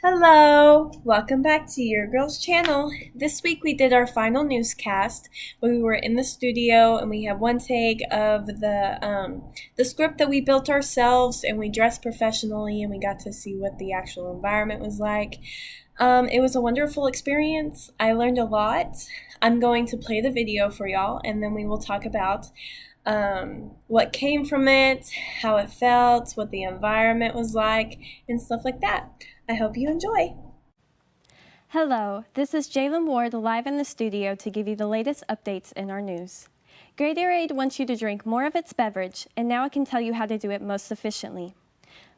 Hello, welcome back to your girls channel. This week we did our final newscast. We were in the studio and we had one take of the script that we built ourselves, and we dressed professionally and we got to see what the actual environment was like. It was a wonderful experience. I learned a lot. I'm going to play the video for y'all, and then we will talk about what came from it, how it felt, what the environment was like, and stuff like that. I hope you enjoy. Hello, this is Jalen Ward live in the studio to give you the latest updates in our news. Gatorade wants you to drink more of its beverage, and now I can tell you how to do it most efficiently.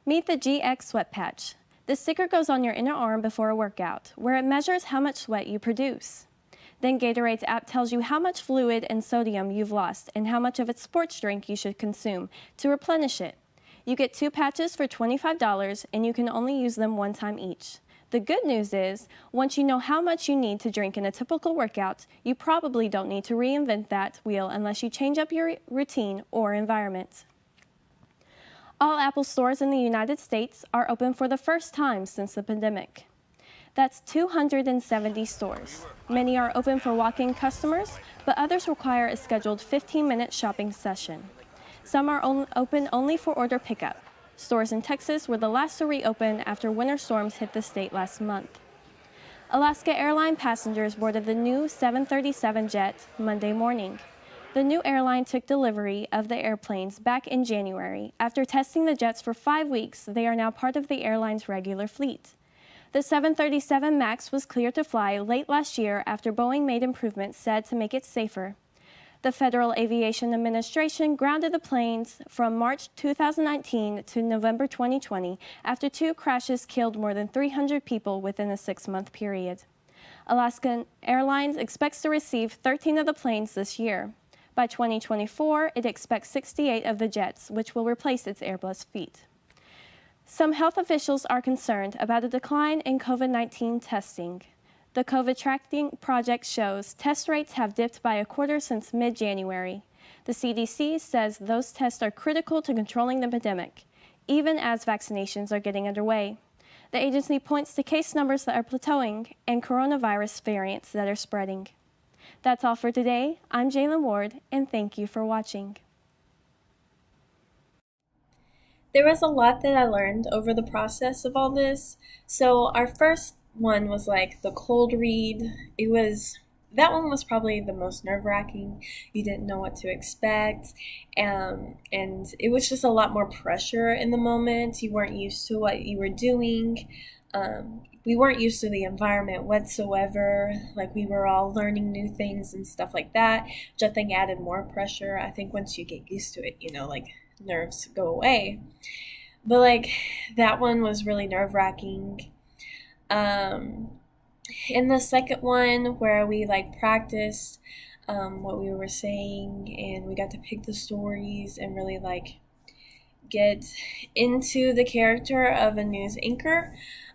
Meet the GX Sweat Patch. This sticker goes on your inner arm before a workout, where it measures how much sweat you produce. Then Gatorade's app tells you how much fluid and sodium you've lost and how much of its sports drink you should consume to replenish it. You get 2 patches for $25, and you can only use them one time each. The good news is, once you know how much you need to drink in a typical workout, you probably don't need to reinvent that wheel unless you change up your routine or environment. All Apple stores in the United States are open for the first time since the pandemic. That's 270 stores. Many are open for walk-in customers, but others require a scheduled 15-minute shopping session. Some are open only for order pickup. Stores in Texas were the last to reopen after winter storms hit the state last month. Alaska Airlines passengers boarded the new 737 jet Monday morning. The new airline took delivery of the airplanes back in January. After testing the jets for 5 weeks, they are now part of the airline's regular fleet. The 737 MAX was cleared to fly late last year after Boeing made improvements said to make it safer. The Federal Aviation Administration grounded the planes from March 2019 to November 2020 after 2 crashes killed more than 300 people within a 6-month period. Alaska Airlines expects to receive 13 of the planes this year. By 2024, it expects 68 of the jets, which will replace its Airbus fleet. Some health officials are concerned about a decline in COVID-19 testing. The COVID tracking project shows test rates have dipped by a quarter since mid-January. The CDC says those tests are critical to controlling the pandemic, even as vaccinations are getting underway. The agency points to case numbers that are plateauing and coronavirus variants that are spreading. That's all for today. I'm Jalen Ward, and thank you for watching. There was a lot that I learned over the process of all this. So our first one was like the cold read. That one was probably the most nerve-wracking. You didn't know what to expect, and it was just a lot more pressure in the moment. You weren't used to what you were doing. We weren't used to the environment whatsoever. Like, we were all learning new things and stuff like that, which I think added more pressure. I think once you get used to it, like nerves go away. But like, that one was really nerve-wracking. In the second one, where we like practiced what we were saying, and we got to pick the stories and really like get into the character of a news anchor,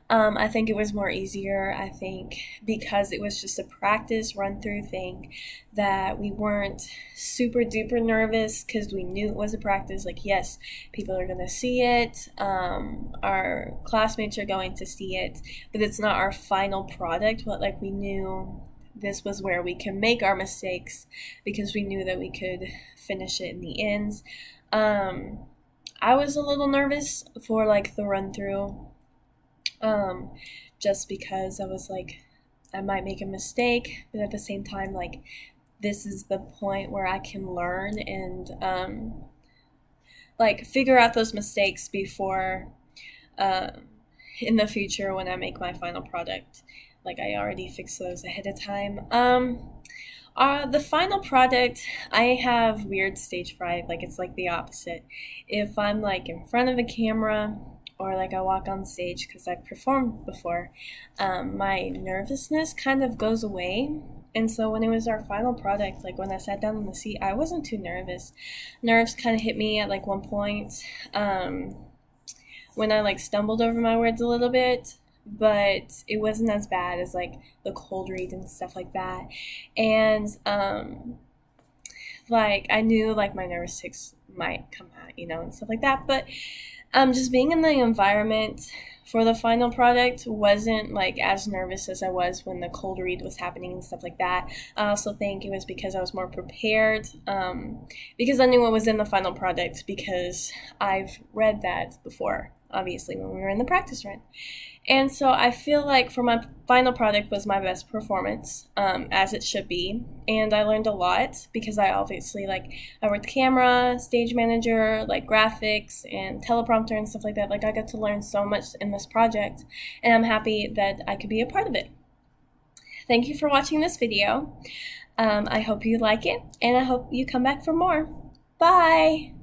I think it was more easier. I think because it was just a practice run through thing, that we weren't super duper nervous because we knew it was a practice. Like, yes, people are going to see it. Our classmates are going to see it, but it's not our final product. But like, we knew this was where we can make our mistakes because we knew that we could finish it in the end. I was a little nervous for like the run through. Just because I was like, I might make a mistake, but at the same time, like, this is the point where I can learn and like figure out those mistakes before in the future when I make my final product. Like, I already fixed those ahead of time. The final product, I have weird stage fright. Like, it's like the opposite. If I'm like in front of a camera, or like I walk on stage because I've performed before, my nervousness kind of goes away. And so when it was our final product, like when I sat down in the seat, I wasn't too nervous. Nerves kind of hit me at like one point when I like stumbled over my words a little bit, but it wasn't as bad as like the cold read and stuff like that. And like, I knew like my nervous tics might come out, and stuff like that. But just being in the environment for the final product wasn't like as nervous as I was when the cold read was happening and stuff like that. I also think it was because I was more prepared, because I knew what was in the final product, because I've read that before, obviously, when we were in the practice run. And so I feel like for my final product was my best performance, as it should be. And I learned a lot because I obviously, like, I worked camera, stage manager, like graphics and teleprompter and stuff like that. Like, I got to learn so much in this project, and I'm happy that I could be a part of it. Thank you for watching this video. I hope you like it, and I hope you come back for more. Bye!